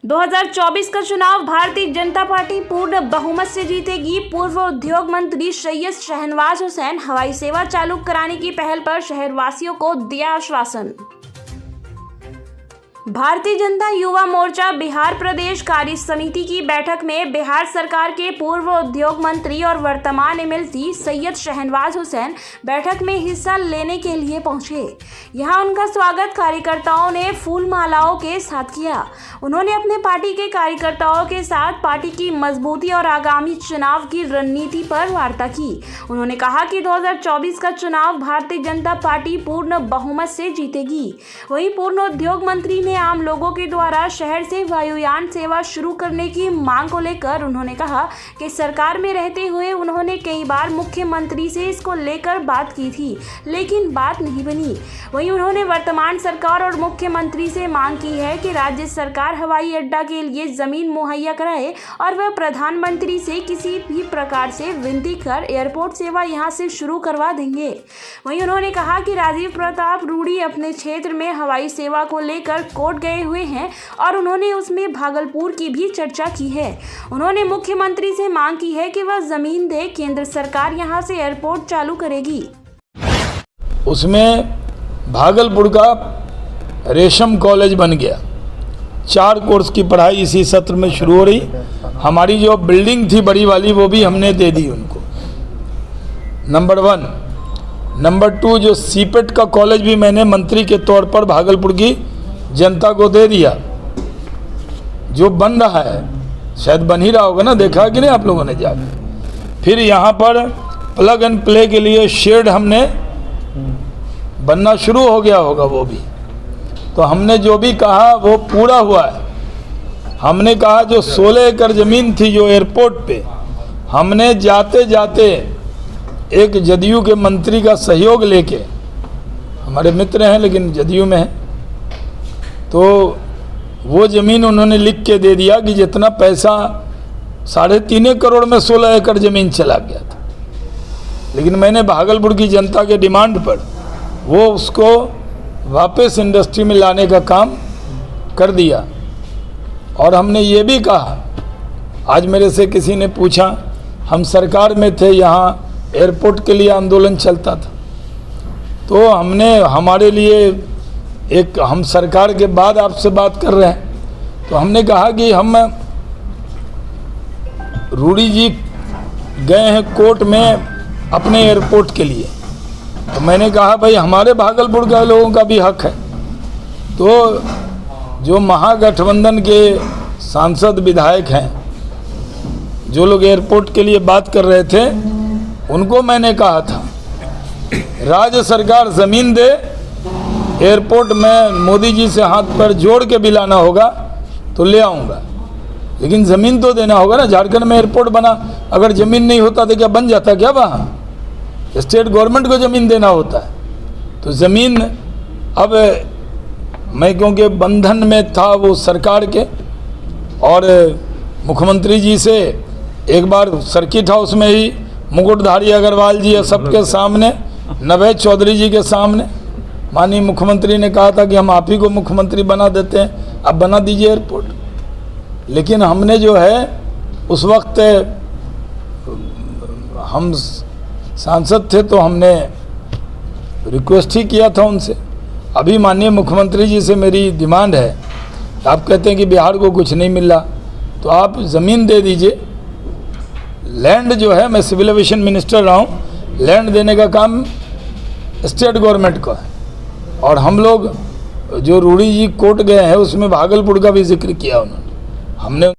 2024 का चुनाव भारतीय जनता पार्टी पूर्ण बहुमत से जीतेगी। पूर्व उद्योग मंत्री सैयद शहनवाज हुसैन हवाई सेवा चालू कराने की पहल पर शहरवासियों को दिया आश्वासन। भारतीय जनता युवा मोर्चा बिहार प्रदेश कार्य समिति की बैठक में बिहार सरकार के पूर्व उद्योग मंत्री और वर्तमान एमएलसी सैयद शहनवाज हुसैन बैठक में हिस्सा लेने के लिए पहुंचे। यहां उनका स्वागत कार्यकर्ताओं ने फूल मालाओं के साथ किया। उन्होंने अपने पार्टी के कार्यकर्ताओं के साथ पार्टी की मजबूती और आगामी चुनाव की रणनीति पर वार्ता की। उन्होंने कहा कि 2024 का चुनाव भारतीय जनता पार्टी पूर्ण बहुमत से जीतेगी। वहीं पूर्ण उद्योग मंत्री ने आम लोगों के द्वारा शहर से वायुयान सेवा शुरू करने की मांग को लेकर उन्होंने कहा कि सरकार में रहते हुए उन्होंने कई बार मुख्यमंत्री से इसको लेकर बात की थी, लेकिन बात नहीं बनी। वहीं उन्होंने वर्तमान सरकार और मुख्यमंत्री से मांग की है कि राज्य सरकार हवाई अड्डा के लिए जमीन मुहैया कराए और वह प्रधानमंत्री से किसी भी प्रकार से विनती कर एयरपोर्ट सेवा यहां से शुरू करवा देंगे। वहीं उन्होंने कहा कि राजीव प्रताप रूडी अपने क्षेत्र में हवाई सेवा को लेकर कोर्ट गए हुए हैं और उन्होंने उसमें भागलपुर की भी चर्चा की है। उन्होंने मुख्यमंत्री से मांग की है कि वह जमीन दे, केंद्र सरकार यहां से एयरपोर्ट चालू करेगी। उसमें भागलपुर का रेशम कॉलेज बन गया। 4 कोर्स की पढ़ाई इसी सत्र में शुरू हो रही। हमारी जो बिल्डिंग थी बड़ी वाली वो भी हमने दे दी उनको, नंबर 1। नंबर 2, जो सीपेट का कॉलेज भी मैंने मंत्री के तौर पर भागलपुर की जनता को दे दिया, जो बन रहा है, शायद बन ही रहा होगा ना, देखा कि नहीं आप लोगों ने जाकर। फिर यहाँ पर प्लग एंड प्ले के लिए शेड हमने बनना शुरू हो गया होगा वो भी। तो हमने जो भी कहा वो पूरा हुआ है। हमने कहा जो 16 एकड़ ज़मीन थी जो एयरपोर्ट पे, हमने जाते जाते एक जदयू के मंत्री का सहयोग लेके, हमारे मित्र हैं लेकिन जदयू में हैं, तो वो ज़मीन उन्होंने लिख के दे दिया कि जितना पैसा 3.5 करोड़ में 16 एकड़ ज़मीन चला गया था। लेकिन मैंने भागलपुर की जनता के डिमांड पर वो उसको वापस इंडस्ट्री में लाने का काम कर दिया। और हमने ये भी कहा, आज मेरे से किसी ने पूछा, हम सरकार में थे, यहाँ एयरपोर्ट के लिए आंदोलन चलता था, तो हमने हमारे लिए हम सरकार के बाद आपसे बात कर रहे हैं, तो हमने कहा कि हम रूडी जी गए हैं कोर्ट में अपने एयरपोर्ट के लिए, तो मैंने कहा भाई हमारे भागलपुर के लोगों का भी हक है। तो जो महागठबंधन के सांसद विधायक हैं, जो लोग एयरपोर्ट के लिए बात कर रहे थे, उनको मैंने कहा था राज्य सरकार ज़मीन दे, एयरपोर्ट में मोदी जी से हाथ पर जोड़ के भी लाना होगा तो ले आऊँगा, लेकिन ज़मीन तो देना होगा ना। झारखंड में एयरपोर्ट बना, अगर ज़मीन नहीं होता तो क्या बन जाता क्या? वहाँ स्टेट गवर्नमेंट को ज़मीन देना होता है। तो ज़मीन अब मैं क्योंकि बंधन में था वो सरकार के, और मुख्यमंत्री जी से एक बार सर्किट हाउस में ही मुकुटधारी अग्रवाल जी सबके सामने, नवेद चौधरी जी के सामने माननीय मुख्यमंत्री ने कहा था कि हम आप ही को मुख्यमंत्री बना देते हैं, अब बना दीजिए एयरपोर्ट। लेकिन हमने जो है उस वक्त हम सांसद थे तो हमने रिक्वेस्ट ही किया था उनसे। अभी माननीय मुख्यमंत्री जी से मेरी डिमांड है, आप कहते हैं कि बिहार को कुछ नहीं मिल रहा, तो आप ज़मीन दे दीजिए। लैंड जो है, मैं सिविल एविएशन मिनिस्टर रहा हूँ, लैंड देने का काम स्टेट गवर्नमेंट का है। और हम लोग जो रूडी जी कोर्ट गए हैं उसमें भागलपुर का भी जिक्र किया उन्होंने, हमने